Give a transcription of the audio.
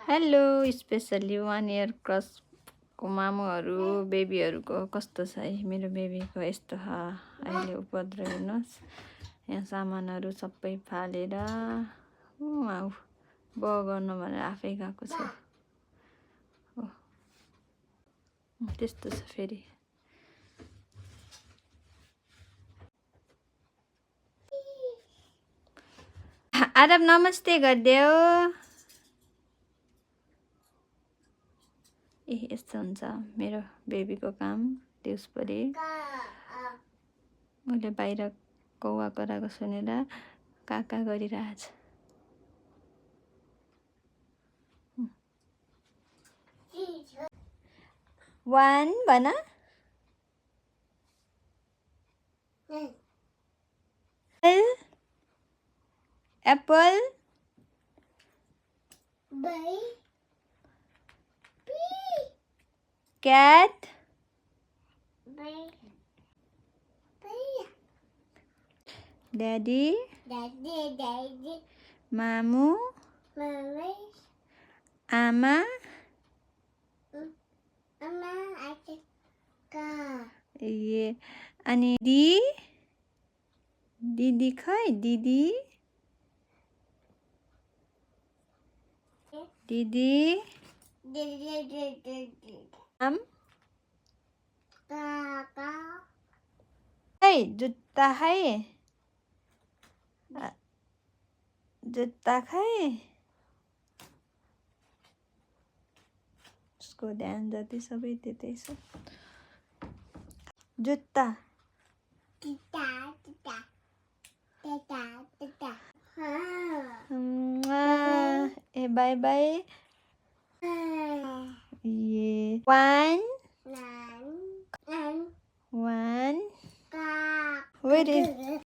Hello specially 1 year क्रसको मामुहरू बेबीहरूको कस्तो छ है। मेरो बेबीको यस्तो अहिले उपद्रो हेर्नुहोस्। यहाँ सामानहरू सबै फालेर आऊ ब गर्नु भनेर आफै गएको छ। त्यस्तो छ फेरि। आरब नमस्ते गरिदेऊ। यस्तो हुन्छ मेरो बेबीको काम। दिउँसभरि मैले बाहिर कौवा कराएको सुनेर काका गरिरहेछ। वान भन। Apple cat daddy mamu ama ये अनि दिदी खै दिदी आम है जुत्ता है जुत्ता खै। उसको ध्यान जति सबै त्यतै छ। जुत्ता ए बाई बाई। ये one where is